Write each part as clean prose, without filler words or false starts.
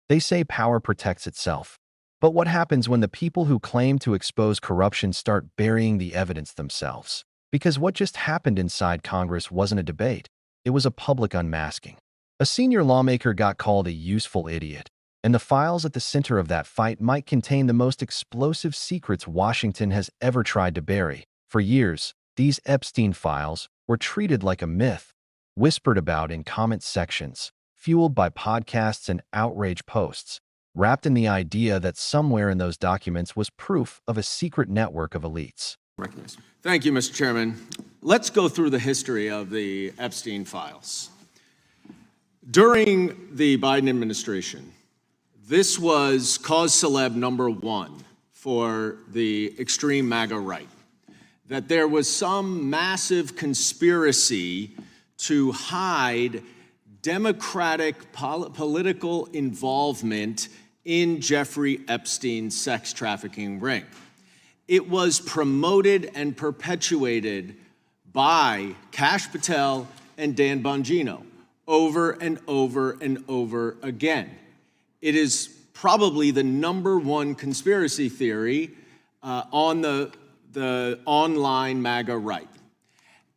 They say power protects itself. But what happens when the people who claim to expose corruption start burying the evidence themselves? Because what just happened inside Congress wasn't a debate. It was a public unmasking. A senior lawmaker got called a useful idiot, and the files at the center of that fight might contain the most explosive secrets Washington has ever tried to bury. For years, these Epstein files were treated like a myth, whispered about in comment sections, fueled by podcasts and outrage posts, wrapped in the idea that somewhere in those documents was proof of a secret network of elites. Thank you, Mr. Chairman. Let's go through the history of the Epstein files. During the Biden administration, this was cause celeb number one for the extreme MAGA right, that there was some massive conspiracy to hide Democratic political involvement in Jeffrey Epstein's sex trafficking ring. It was promoted and perpetuated by Kash Patel and Dan Bongino over and over and over again. It is probably the #1 conspiracy theory on the online MAGA right.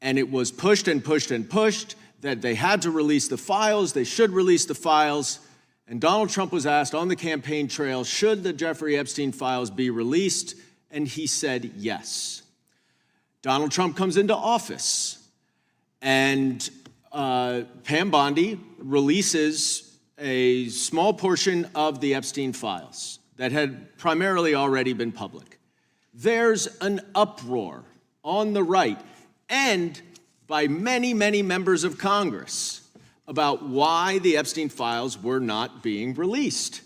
And it was pushed and pushed and pushed that they had to release the files, they should release the files. And Donald Trump was asked on the campaign trail, should the Jeffrey Epstein files be released? And he said yes. Donald Trump comes into office, and Pam Bondi releases a small portion of the Epstein files that had primarily already been public. There's an uproar on the right and by many, many members of Congress about why the Epstein files were not being released.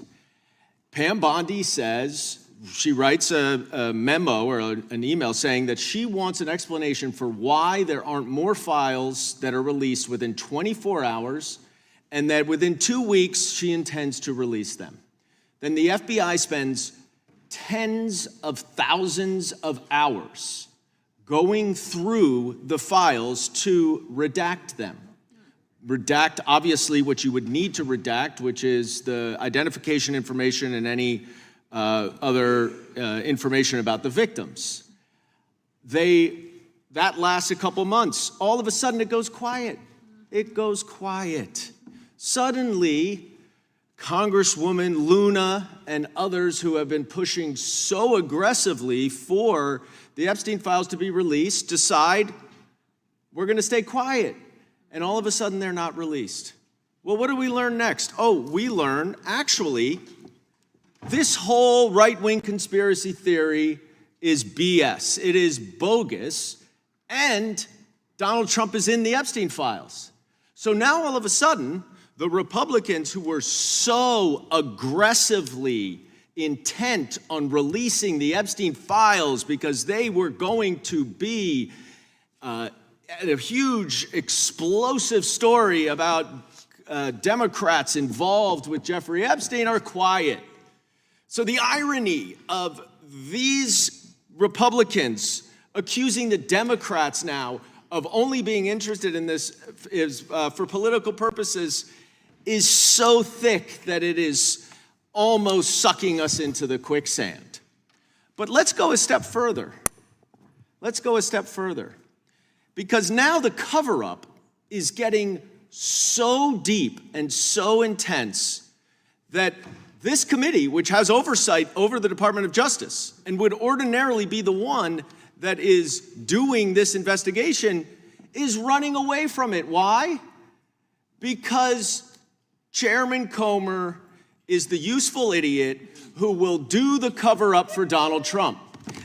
Pam Bondi says, she writes a memo or an email saying that she wants an explanation for why there aren't more files that are released within 24 hours, and that within 2 weeks she intends to release them. Then the FBI spends tens of thousands of hours going through the files to redact them. Redact, obviously, what you would need to redact, which is the identification information and any other information about the victims. That lasts a couple months. All of a sudden, it goes quiet. It goes quiet. Suddenly, Congresswoman Luna and others who have been pushing so aggressively for the Epstein files to be released decide we're going to stay quiet. And all of a sudden, they're not released. Well, what do we learn next? Oh, we learn, actually, this whole right-wing conspiracy theory is BS. It is bogus, and Donald Trump is in the Epstein files. So now, all of a sudden, the Republicans who were so aggressively intent on releasing the Epstein files because they were going to be a huge, explosive story about Democrats involved with Jeffrey Epstein are quiet. So the irony of these Republicans accusing the Democrats now of only being interested in this is for political purposes is so thick that it is almost sucking us into the quicksand. But let's go a step further. Let's go a step further. Because now the cover-up is getting so deep and so intense that this committee, which has oversight over the Department of Justice and would ordinarily be the one that is doing this investigation, is running away from it. Why? Because Chairman Comer is the useful idiot who will do the cover-up for Donald Trump.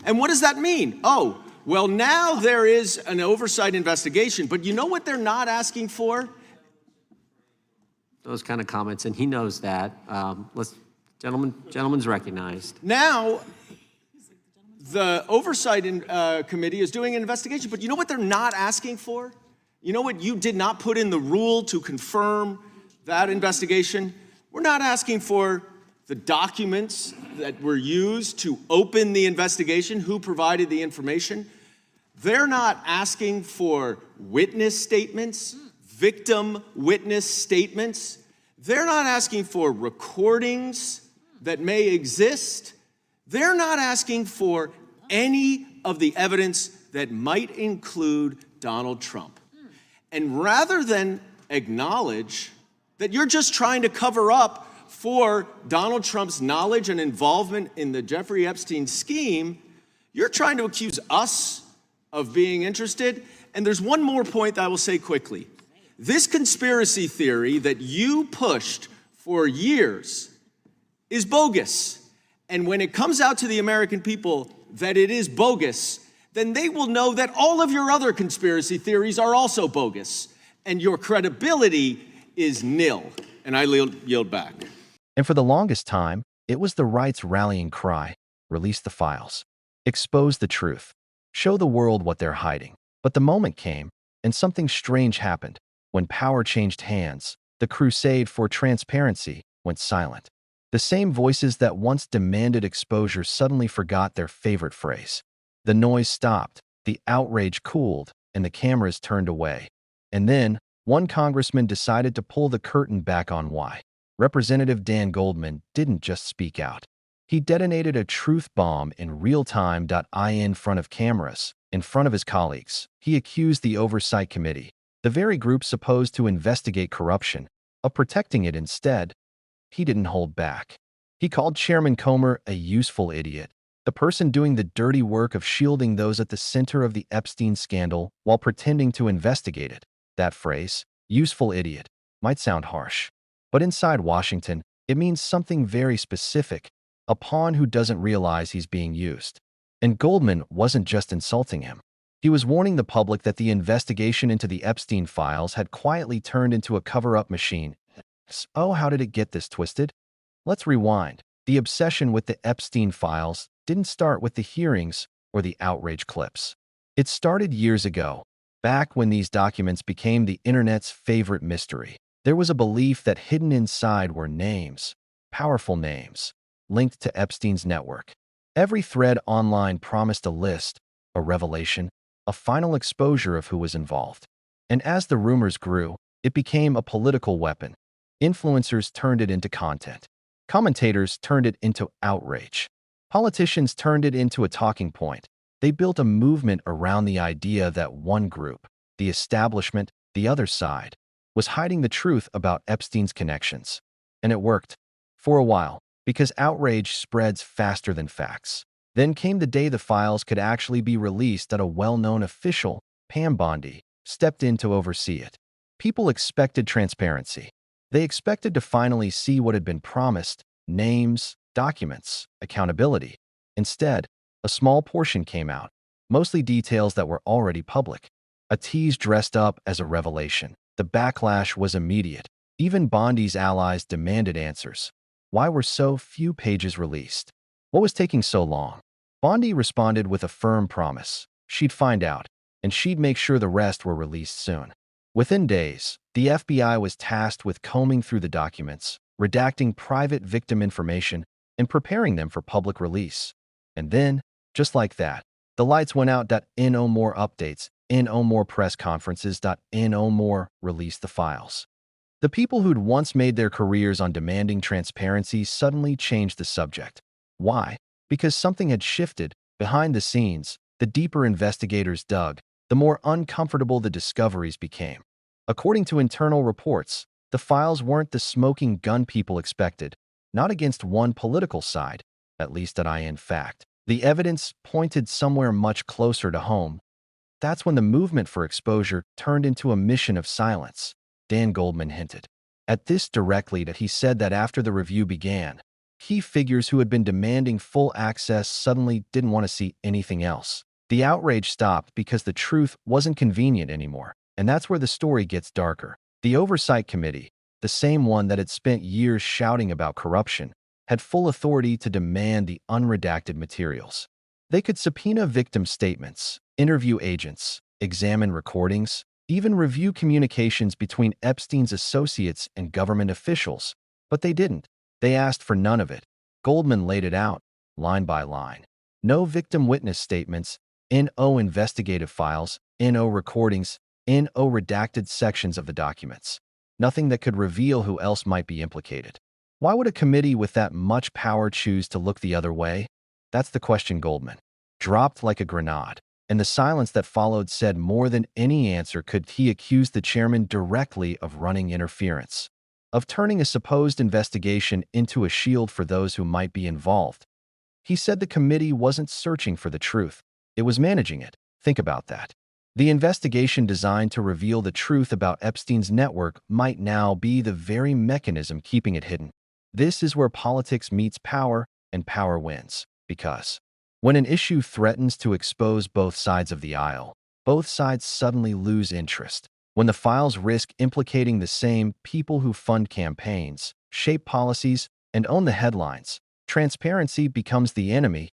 And what does that mean? Oh, well, now there is an oversight investigation, but you know what they're not asking for? Those kind of comments, and he knows that. Gentleman's recognized. Now, the oversight committee is doing an investigation, but you know what they're not asking for? You know what you did not put in the rule to confirm that investigation? We're not asking for the documents that were used to open the investigation, who provided the information. They're not asking for witness statements, victim witness statements. They're not asking for recordings that may exist. They're not asking for any of the evidence that might include Donald Trump. And rather than acknowledge that you're just trying to cover up for Donald Trump's knowledge and involvement in the Jeffrey Epstein scheme, you're trying to accuse us of being interested. And there's one more point that I will say quickly. This conspiracy theory that you pushed for years is bogus. And when it comes out to the American people that it is bogus, then they will know that all of your other conspiracy theories are also bogus, and your credibility is nil. And I yield back. And for the longest time, it was the right's rallying cry: release the files, expose the truth, show the world what they're hiding. But the moment came, and something strange happened. When power changed hands, the crusade for transparency went silent. The same voices that once demanded exposure suddenly forgot their favorite phrase. The noise stopped, the outrage cooled, and the cameras turned away. And then, one congressman decided to pull the curtain back on why. Representative Dan Goldman didn't just speak out. He detonated a truth bomb in real time. In front of cameras, in front of his colleagues. He accused the Oversight Committee, the very group supposed to investigate corruption, of protecting it instead. He didn't hold back. He called Chairman Comer a useful idiot, the person doing the dirty work of shielding those at the center of the Epstein scandal while pretending to investigate it. That phrase, useful idiot, might sound harsh, but inside Washington, it means something very specific: a pawn who doesn't realize he's being used. And Goldman wasn't just insulting him. He was warning the public that the investigation into the Epstein files had quietly turned into a cover-up machine. Oh, how did it get this twisted? Let's rewind. The obsession with the Epstein files didn't start with the hearings or the outrage clips. It started years ago, back when these documents became the internet's favorite mystery. There was a belief that hidden inside were names, powerful names, linked to Epstein's network. Every thread online promised a list, a revelation, a final exposure of who was involved. And as the rumors grew, it became a political weapon. Influencers turned it into content. Commentators turned it into outrage. Politicians turned it into a talking point. They built a movement around the idea that one group, the establishment, the other side, was hiding the truth about Epstein's connections. And it worked. For a while, because outrage spreads faster than facts. Then came the day the files could actually be released that a well-known official, Pam Bondi, stepped in to oversee it. People expected transparency. They expected to finally see what had been promised: names, documents, accountability. Instead, a small portion came out, mostly details that were already public. A tease dressed up as a revelation. The backlash was immediate. Even Bondi's allies demanded answers. Why were so few pages released? What was taking so long? Bondi responded with a firm promise. She'd find out, and she'd make sure the rest were released soon. Within days, the FBI was tasked with combing through the documents, redacting private victim information, and preparing them for public release. And then, just like that, the lights went out. No more updates, no more press conferences, no more release the files. The people who'd once made their careers on demanding transparency suddenly changed the subject. Why? Because something had shifted. Behind the scenes, the deeper investigators dug, the more uncomfortable the discoveries became. According to internal reports, the files weren't the smoking gun people expected, not against one political side, at least in fact. The evidence pointed somewhere much closer to home. That's when the movement for exposure turned into a mission of silence. Dan Goldman hinted at this directly. He said that after the review began, key figures who had been demanding full access suddenly didn't want to see anything else. The outrage stopped because the truth wasn't convenient anymore. And that's where the story gets darker. The Oversight Committee, the same one that had spent years shouting about corruption, had full authority to demand the unredacted materials. They could subpoena victim statements, interview agents, examine recordings, even review communications between Epstein's associates and government officials. But they didn't. They asked for none of it. Goldman laid it out, line by line. No victim witness statements, no investigative files, no recordings, no redacted sections of the documents. nothing that could reveal who else might be implicated. Why would a committee with that much power choose to look the other way? That's the question Goldman dropped like a grenade, and the silence that followed said more than any answer could. He accused the chairman directly of running interference, of turning a supposed investigation into a shield for those who might be involved. He said the committee wasn't searching for the truth, it was managing it. Think about that. The investigation designed to reveal the truth about Epstein's network might now be the very mechanism keeping it hidden. This is where politics meets power and power wins, because when an issue threatens to expose both sides of the aisle, both sides suddenly lose interest. When the files risk implicating the same people who fund campaigns, shape policies, and own the headlines, transparency becomes the enemy.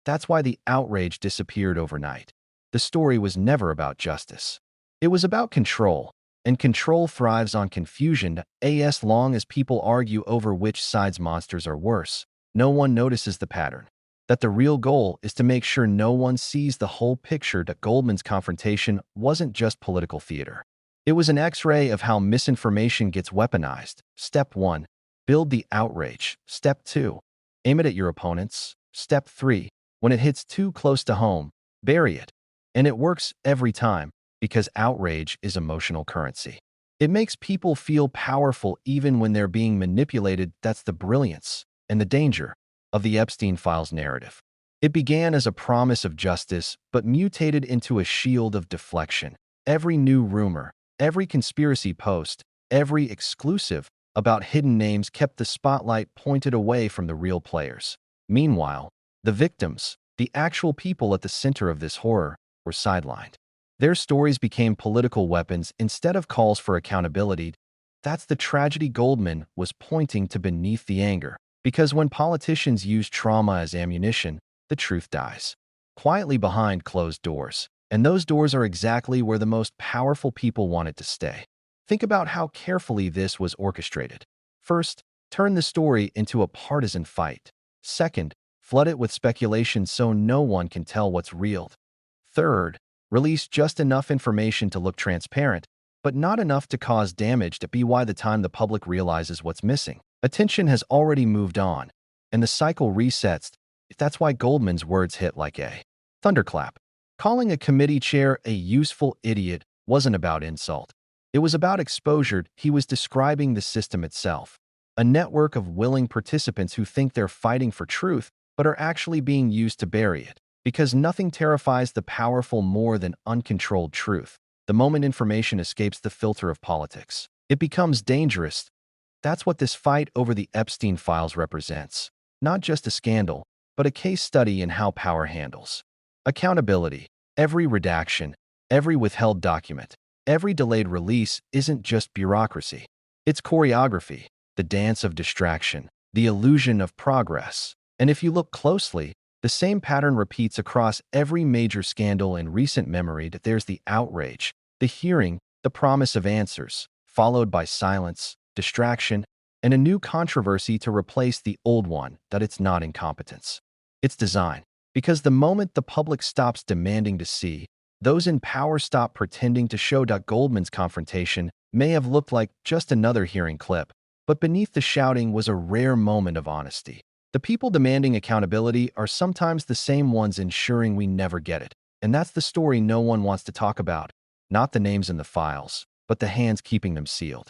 That's why the outrage disappeared overnight. The story was never about justice. It was about control, and control thrives on confusion. As long as people argue over which side's monsters are worse, no one notices the pattern. That the real goal is to make sure no one sees the whole picture. That Goldman's confrontation wasn't just political theater. It was an X-ray of how misinformation gets weaponized. Step 1. Build the outrage. Step 2. Aim it at your opponents. Step 3. When it hits too close to home, bury it. And it works every time, because outrage is emotional currency. It makes people feel powerful even when they're being manipulated. That's the brilliance and the danger of the Epstein files narrative. It began as a promise of justice, but mutated into a shield of deflection. Every new rumor, every conspiracy post, every exclusive about hidden names kept the spotlight pointed away from the real players. Meanwhile, the victims, the actual people at the center of this horror, were sidelined. Their stories became political weapons instead of calls for accountability. That's the tragedy. Goldman was pointing to beneath the anger, because when politicians use trauma as ammunition, the truth dies quietly behind closed doors. And those doors are exactly where the most powerful people want it to stay. Think about how carefully this was orchestrated. First, turn the story into a partisan fight. Second, flood it with speculation so no one can tell what's real. Third, release just enough information to look transparent, but not enough to cause damage. To be why the time the public realizes what's missing, attention has already moved on, and the cycle resets. That's why Goldman's words hit like a thunderclap. Calling a committee chair a useful idiot wasn't about insult. It was about exposure. He was describing the system itself, a network of willing participants who think they're fighting for truth, but are actually being used to bury it. Because nothing terrifies the powerful more than uncontrolled truth. The moment information escapes the filter of politics, it becomes dangerous. That's what this fight over the Epstein files represents. Not just a scandal, but a case study in how power handles accountability. Every redaction, every withheld document, every delayed release isn't just bureaucracy. It's choreography, the dance of distraction, the illusion of progress. And if you look closely, the same pattern repeats across every major scandal in recent memory. That there's the outrage, the hearing, the promise of answers, followed by silence, distraction, and a new controversy to replace the old one. That it's not incompetence. It's design. Because the moment the public stops demanding to see, those in power stop pretending to show. Goldman's confrontation may have looked like just another hearing clip, but beneath the shouting was a rare moment of honesty. The people demanding accountability are sometimes the same ones ensuring we never get it. And that's the story no one wants to talk about. Not the names in the files, but the hands keeping them sealed.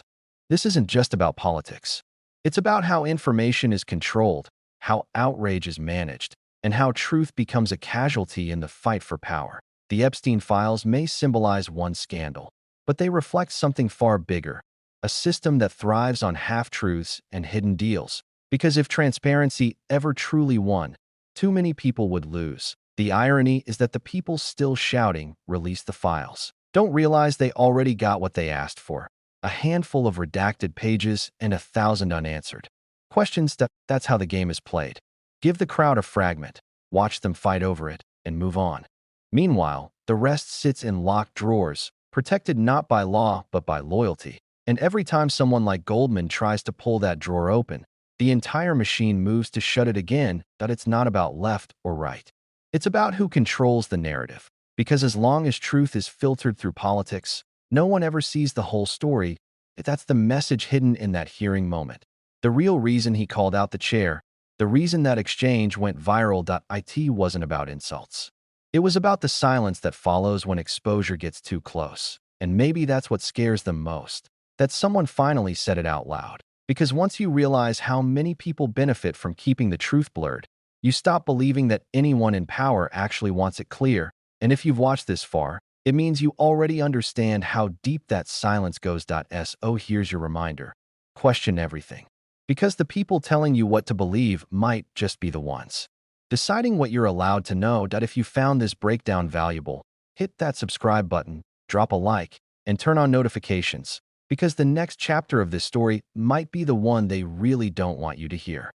This isn't just about politics. It's about how information is controlled, how outrage is managed, and how truth becomes a casualty in the fight for power. The Epstein files may symbolize one scandal, but they reflect something far bigger, a system that thrives on half-truths and hidden deals. Because if transparency ever truly won, too many people would lose. The irony is that the people still shouting, "Release the files," don't realize they already got what they asked for. A handful of redacted pages and 1,000 unanswered questions. That's how the game is played. Give the crowd a fragment, watch them fight over it, and move on. Meanwhile, the rest sits in locked drawers, protected not by law but by loyalty. And every time someone like Goldman tries to pull that drawer open, the entire machine moves to shut it again. That it's not about left or right. It's about who controls the narrative. Because as long as truth is filtered through politics, no one ever sees the whole story. That's the message hidden in that hearing moment. The real reason he called out the chair, the reason that exchange went viral. It wasn't about insults. It was about the silence that follows when exposure gets too close. And maybe that's what scares them most, that someone finally said it out loud. Because once you realize how many people benefit from keeping the truth blurred, you stop believing that anyone in power actually wants it clear. And if you've watched this far, it means you already understand how deep that silence goes. So here's your reminder. Question everything. Because the people telling you what to believe might just be the ones deciding what you're allowed to know. If you found this breakdown valuable, hit that subscribe button, drop a like, and turn on notifications, because the next chapter of this story might be the one they really don't want you to hear.